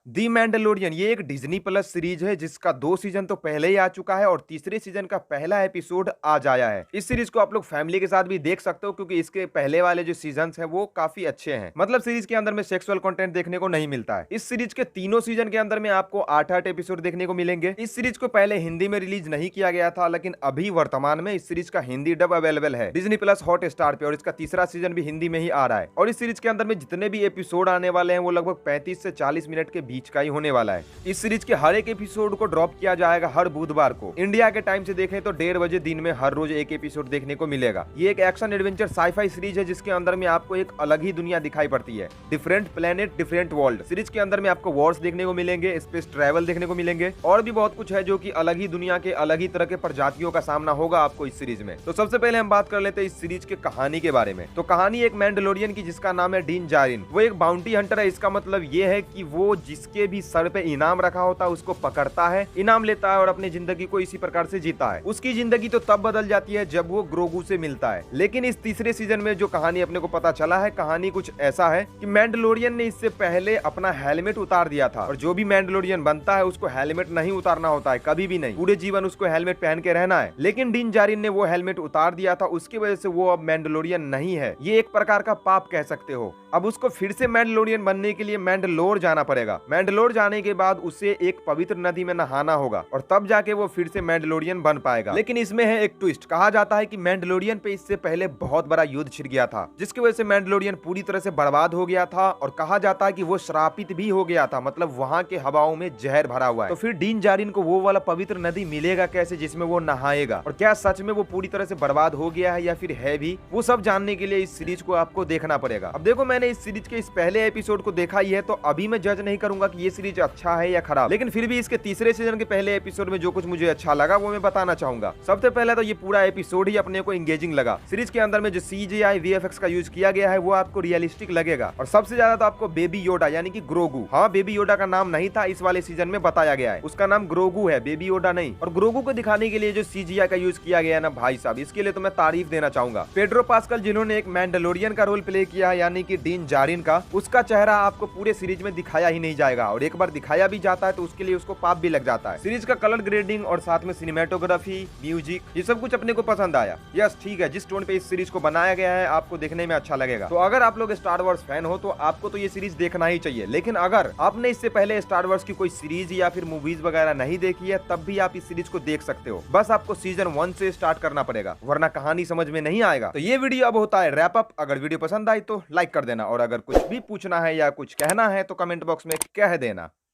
दी Mandalorian ये एक Disney plus series है जिसका 2 सीजन तो पहले ही आ चुका है और तीसरे सीजन का पहला एपिसोड आज आया है। इस सीरीज को आप लोग फैमिली के साथ भी देख सकते हो क्योंकि इसके पहले वाले जो सीजन्स हैं वो काफी अच्छे हैं। मतलब सीरीज के अंदर में सेक्सुअल कंटेंट देखने को नहीं मिलता है। इस सीरीज के तीनों सीजन के अंदर में आपको 8-8 एपिसोड देखने को मिलेंगे। इस सीरीज को पहले हिंदी में रिलीज नहीं किया गया था, लेकिन अभी वर्तमान में इस सीरीज का हिंदी डब अवेलेबल है डिज्नी प्लस हॉट स्टार पे और इसका तीसरा सीजन भी हिंदी में ही आ रहा है। और इस सीरीज के अंदर में जितने भी एपिसोड आने वाले हैं वो लगभग 35 से 40 मिनट के बीच का ही होने वाला है। इस सीरीज के हर एक एपिसोड को ड्रॉप किया जाएगा हर बुधवार को। इंडिया के टाइम से देखें तो 1:30 बजे दिन में हर रोज एक एपिसोड देखने को मिलेगा। ये एक एक्शन एडवेंचर साईफाई सीरीज है जिसके अंदर में आपको एक अलग ही दुनिया दिखाई पड़ती है। Different planet different world. Series के अंदर में आपको वॉर्स देखने को मिलेंगे, स्पेस ट्रैवल देखने को मिलेंगे और भी बहुत कुछ है जो कि अलग ही दुनिया के अलग ही तरह के प्रजातियों का सामना होगा आपको इस सीरीज में। तो सबसे पहले हम बात कर लेते हैं इस सीरीज के कहानी के बारे में। तो कहानी एक मैंडलोरियन की जिसका नाम है डीन जारिन। वो एक बाउंटी हंटर है। इसका मतलब ये है कि वो जिसके भी सर पे इनाम रखा होता है उसको पकड़ता है, इनाम लेता है और अपनी जिंदगी को इसी प्रकार से जीता है। उसकी जिंदगी तो तब बदल जाती है जब वो ग्रोगू से मिलता है। लेकिन इस तीसरे सीजन में जो कहानी अपने को पता चला है, कहानी कुछ ऐसा है कि मैंडलोरियन ने इससे पहले अपना हेलमेट उतार दिया था और जो भी मैंडलोरियन बनता है उसको हेलमेट नहीं उतारना होता है, कभी भी नहीं। पूरे जीवन उसको हेलमेट पहन के रहना है। लेकिन डीन जारिन ने वो हेलमेट उतार दिया था, उसकी वजह से वो अब मैंडलोरियन नहीं है। ये एक प्रकार का पाप कह सकते हो। अब उसको फिर से मैंडलोरियन बनने के लिए मैंडलोर जाना पड़ेगा। मैंडलोर जाने के बाद उसे एक पवित्र नदी में नहाना होगा और तब जाके वो फिर से मैंडलोरियन बन पाएगा। लेकिन इसमें है एक ट्विस्ट। कहा जाता है कि मैंडलोरियन पे इससे पहले बहुत बड़ा युद्ध छिड़ गया था जिसकी वजह से मैंडलोरियन पूरी तरह से बर्बाद हो गया था और कहा जाता है कि वो श्रापित भी हो गया था, मतलब वहां के हवाओं में जहर भरा हुआ है। तो फिर डीन जारिन को वो वाला पवित्र नदी मिलेगा कैसे जिसमें वो नहाएगा, और क्या सच में वो पूरी तरह से बर्बाद हो गया है या फिर है भी, वो सब जानने के लिए इस सीरीज को आपको देखना पड़ेगा। अब देखो, मैंने इस सीरीज के इस पहले एपिसोड को देखा ही है तो अभी मैं जज नहीं करूंगा कि ये सीरीज अच्छा है या खराब, लेकिन फिर भी इसके तीसरे सीजन के पहले एपिसोड में जो कुछ मुझे अच्छा लगा वो मैं बताना चाहूंगा। सबसे पहले तो ये पूरा एपिसोड ही अपने को एंगेजिंग लगा। सीरीज के अंदर में जो CGI VFX का यूज किया गया है वो आपको रियलिस्टिक लगेगा और सबसे ज्यादा तो आपको बेबी योडा यानी कि ग्रोगू, हाँ बेबी योडा का नाम नहीं था इस वाले सीजन में बताया गया है, उसका नाम ग्रोगू है, बेबी योडा नहीं। और ग्रोगू को दिखाने के लिए जो CGI का यूज किया गया है ना भाई साहब, इसके लिए तो मैं तारीफ देना चाहूंगा। पेड्रो पास्कल जिन्होंने एक मैंडलोरियन का रोल प्ले किया है यानी कि डीन जारिन का, उसका चेहरा आपको पूरे सीरीज में दिखाया ही नहीं जाएगा और एक बार दिखाया भी जाता है तो उसके लिए उसको पाप भी लग जाता है। सीरीज का कलर ग्रेडिंग और साथ में सिनेमेटोग्राफी, म्यूजिक, ये सब कुछ अपने को पसंद आया। यस ठीक है, जिस टोन पे इस सीरीज को बनाया गया है आपको देखने में अच्छा लगेगा। तो अगर आप लोग स्टार वॉर्स फैन हो तो आपको तो ये सीरीज देखना ही चाहिए। लेकिन अगर आपने इससे पहले स्टार वॉर्स की कोई सीरीज या फिर मूवीज वगैरह नहीं देखी है तब भी आप इस सीरीज को देख सकते हो। बस आपको सीजन 1 से स्टार्ट करना पड़ेगा वरना कहानी समझ में नहीं आएगा। तो ये वीडियो अब होता है रैप अप। अगर वीडियो पसंद आई तो लाइक कर देना और अगर कुछ भी पूछना है या कुछ कहना है तो कमेंट बॉक्स में कह देना।